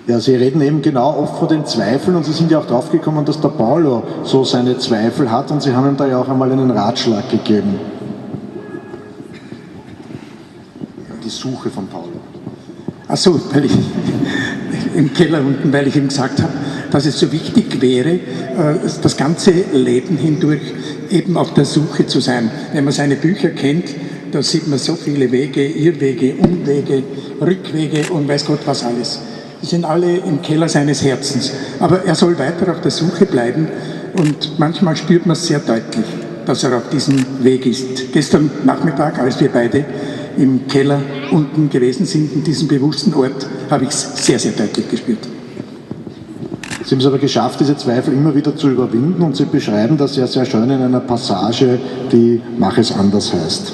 Ja, Sie reden eben genau oft von den Zweifeln und Sie sind ja auch draufgekommen, dass der Paulo so seine Zweifel hat und Sie haben ihm da ja auch einmal einen Ratschlag gegeben. Die Suche von Paulo. Ach so, weil ich im Keller unten, weil ich ihm gesagt habe, dass es so wichtig wäre, das ganze Leben hindurch eben auf der Suche zu sein. Wenn man seine Bücher kennt, da sieht man so viele Wege, Irrwege, Umwege, Rückwege und weiß Gott was alles. Die sind alle im Keller seines Herzens. Aber er soll weiter auf der Suche bleiben und manchmal spürt man es sehr deutlich, dass er auf diesem Weg ist. Gestern Nachmittag, als wir beide im Keller unten gewesen sind, in diesem bewussten Ort, habe ich es sehr, sehr deutlich gespürt. Sie haben es aber geschafft, diese Zweifel immer wieder zu überwinden und Sie beschreiben das ja sehr schön in einer Passage, die Mach es anders heißt.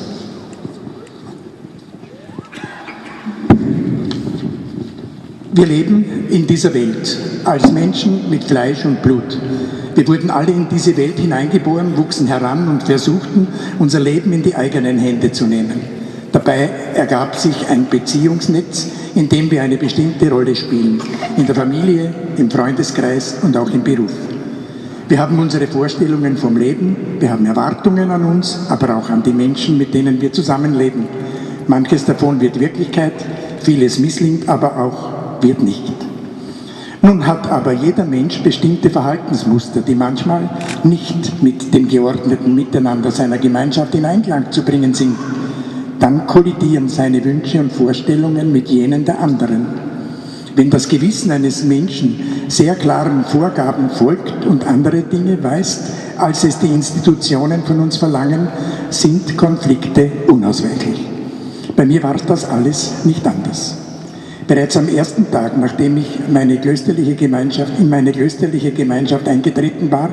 Wir leben in dieser Welt als Menschen mit Fleisch und Blut. Wir wurden alle in diese Welt hineingeboren, wuchsen heran und versuchten, unser Leben in die eigenen Hände zu nehmen. Dabei ergab sich ein Beziehungsnetz, in dem wir eine bestimmte Rolle spielen. In der Familie, im Freundeskreis und auch im Beruf. Wir haben unsere Vorstellungen vom Leben, wir haben Erwartungen an uns, aber auch an die Menschen, mit denen wir zusammenleben. Manches davon wird Wirklichkeit, vieles misslingt, aber auch wird nicht. Nun hat aber jeder Mensch bestimmte Verhaltensmuster, die manchmal nicht mit dem geordneten Miteinander seiner Gemeinschaft in Einklang zu bringen sind. Dann kollidieren seine Wünsche und Vorstellungen mit jenen der anderen. Wenn das Gewissen eines Menschen sehr klaren Vorgaben folgt und andere Dinge weist, als es die Institutionen von uns verlangen, sind Konflikte unausweichlich. Bei mir war das alles nicht anders. Bereits am ersten Tag, nachdem ich in meine klösterliche Gemeinschaft eingetreten war,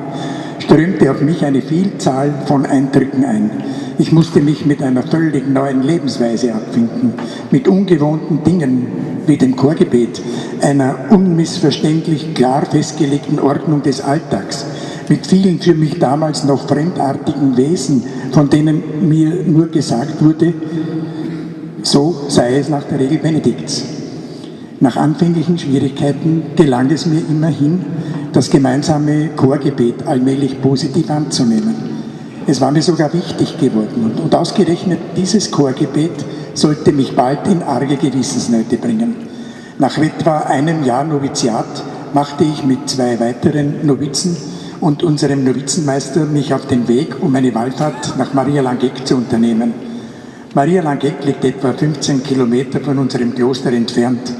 strömte auf mich eine Vielzahl von Eindrücken ein. Ich musste mich mit einer völlig neuen Lebensweise abfinden, mit ungewohnten Dingen wie dem Chorgebet, einer unmissverständlich klar festgelegten Ordnung des Alltags, mit vielen für mich damals noch fremdartigen Wesen, von denen mir nur gesagt wurde, so sei es nach der Regel Benedikts. Nach anfänglichen Schwierigkeiten gelang es mir immerhin, das gemeinsame Chorgebet allmählich positiv anzunehmen. Es war mir sogar wichtig geworden und ausgerechnet dieses Chorgebet sollte mich bald in arge Gewissensnöte bringen. Nach etwa einem Jahr Noviziat machte ich mit 2 weiteren Novizen und unserem Novizenmeister mich auf den Weg, um eine Wallfahrt nach Maria Langeck zu unternehmen. Maria Langeck liegt etwa 15 Kilometer von unserem Kloster entfernt.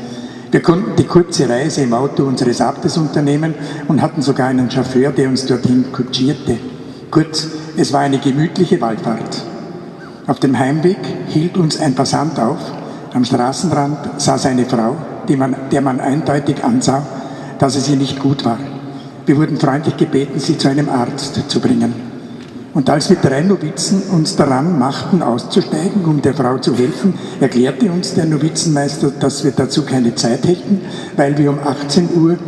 Wir konnten die kurze Reise im Auto unseres Abtes unternehmen und hatten sogar einen Chauffeur, der uns dorthin kutschierte. Kurz, es war eine gemütliche Wallfahrt. Auf dem Heimweg hielt uns ein Passant auf. Am Straßenrand saß eine Frau, der man eindeutig ansah, dass es ihr nicht gut war. Wir wurden freundlich gebeten, sie zu einem Arzt zu bringen. Und als wir 3 Novizen uns daran machten, auszusteigen, um der Frau zu helfen, erklärte uns der Novizenmeister, dass wir dazu keine Zeit hätten, weil wir um 18 Uhr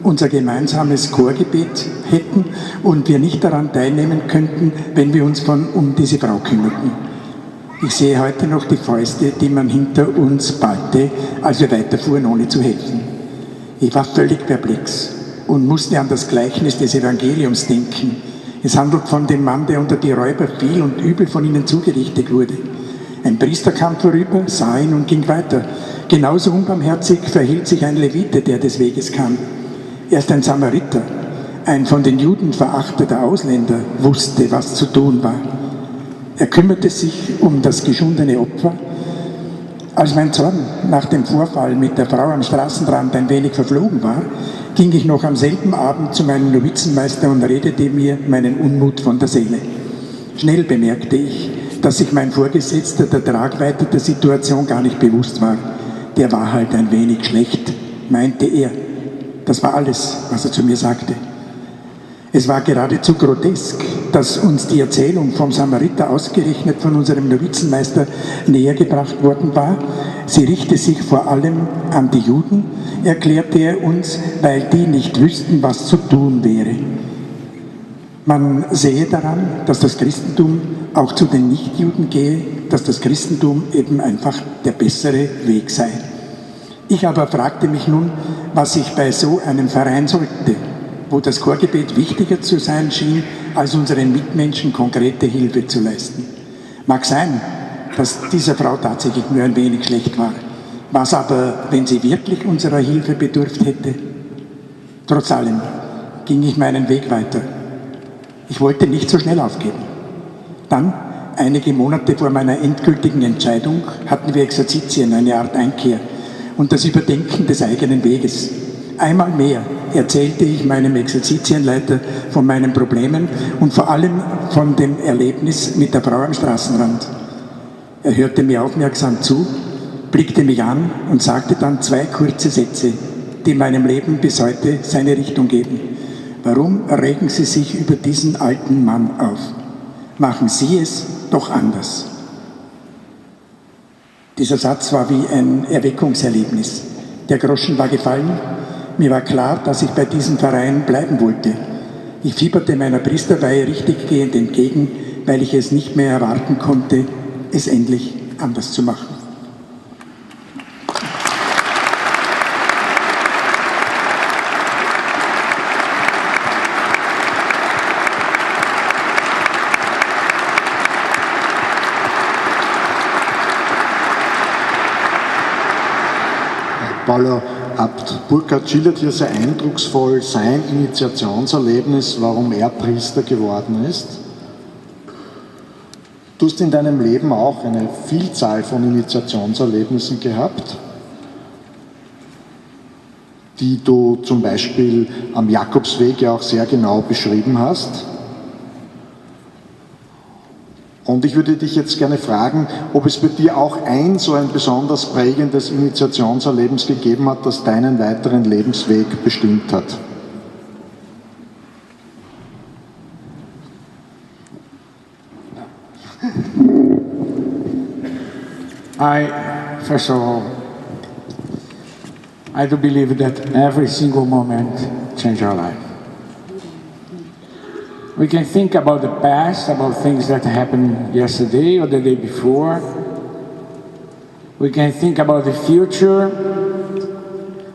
unser gemeinsames Chorgebet hätten und wir nicht daran teilnehmen könnten, wenn wir uns um diese Frau kümmerten. Ich sehe heute noch die Fäuste, die man hinter uns ballte, als wir weiterfuhren, ohne zu helfen. Ich war völlig perplex und musste an das Gleichnis des Evangeliums denken. Es handelt von dem Mann, der unter die Räuber fiel und übel von ihnen zugerichtet wurde. Ein Priester kam vorüber, sah ihn und ging weiter. Genauso unbarmherzig verhielt sich ein Levite, der des Weges kam. Erst ein Samariter, ein von den Juden verachteter Ausländer, wusste, was zu tun war. Er kümmerte sich um das geschundene Opfer. Als mein Zorn nach dem Vorfall mit der Frau am Straßenrand ein wenig verflogen war, ging ich noch am selben Abend zu meinem Novizenmeister und redete mir meinen Unmut von der Seele. Schnell bemerkte ich, dass sich mein Vorgesetzter der Tragweite der Situation gar nicht bewusst war. Der war halt ein wenig schlecht, meinte er. Das war alles, was er zu mir sagte. Es war geradezu grotesk, dass uns die Erzählung vom Samariter ausgerechnet von unserem Novizenmeister näher gebracht worden war. Sie richte sich vor allem an die Juden, erklärte er uns, weil die nicht wüssten, was zu tun wäre. Man sehe daran, dass das Christentum auch zu den Nichtjuden gehe, dass das Christentum eben einfach der bessere Weg sei. Ich aber fragte mich nun, was ich bei so einem Verein sollte, wo das Chorgebet wichtiger zu sein schien, als unseren Mitmenschen konkrete Hilfe zu leisten. Mag sein, dass dieser Frau tatsächlich nur ein wenig schlecht war. Was aber, wenn sie wirklich unserer Hilfe bedurft hätte? Trotz allem ging ich meinen Weg weiter. Ich wollte nicht so schnell aufgeben. Dann, einige Monate vor meiner endgültigen Entscheidung, hatten wir Exerzitien, eine Art Einkehr und das Überdenken des eigenen Weges. Einmal mehr erzählte ich meinem Exerzitienleiter von meinen Problemen und vor allem von dem Erlebnis mit der Frau am Straßenrand. Er hörte mir aufmerksam zu, blickte mich an und sagte dann 2 kurze Sätze, die meinem Leben bis heute seine Richtung geben. Warum regen Sie sich über diesen alten Mann auf? Machen Sie es doch anders. Dieser Satz war wie ein Erweckungserlebnis. Der Groschen war gefallen. Mir war klar, dass ich bei diesem Verein bleiben wollte. Ich fieberte meiner Priesterweihe richtiggehend entgegen, weil ich es nicht mehr erwarten konnte, es endlich anders zu machen. Paulo, Abt Burkhard schildert hier sehr eindrucksvoll sein Initiationserlebnis, warum er Priester geworden ist. Du hast in deinem Leben auch eine Vielzahl von Initiationserlebnissen gehabt, die du zum Beispiel am Jakobsweg ja auch sehr genau beschrieben hast. Und ich würde dich jetzt gerne fragen, ob es bei dir auch so ein besonders prägendes Initiationserlebnis gegeben hat, das deinen weiteren Lebensweg bestimmt hat. First of all, I do believe that every single moment changes our life. We can think about the past, about things that happened yesterday or the day before. We can think about the future,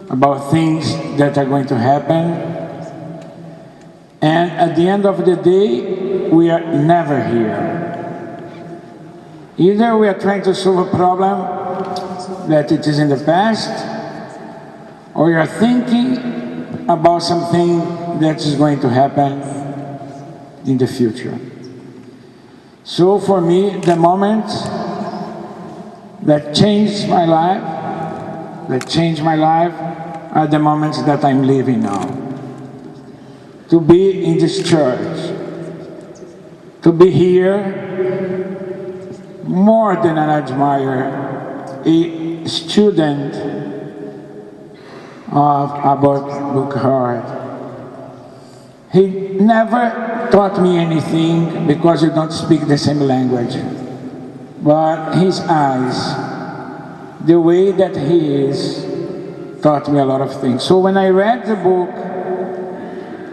about things that are going to happen. And at the end of the day, we are never here. Either we are trying to solve a problem that it is in the past, or we are thinking about something that is going to happen in the future. So for me, the moment that changed my life, are the moments that I'm living now. To be in this church, to be here, more than an admirer, a student of Abbot Burkhard. He never taught me anything because you don't speak the same language. But his eyes, the way that he is, taught me a lot of things. So when I read the book,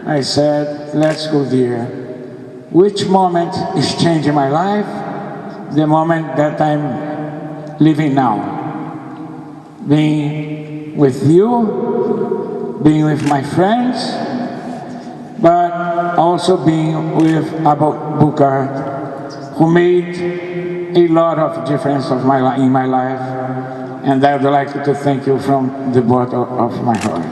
I said, let's go there. Which moment is changing my life? The moment that I'm living now. Being with you, being with my friends, but also being with Abbot Burkhard, who made a lot of difference in my life, and I would like to thank you from the bottom of my heart.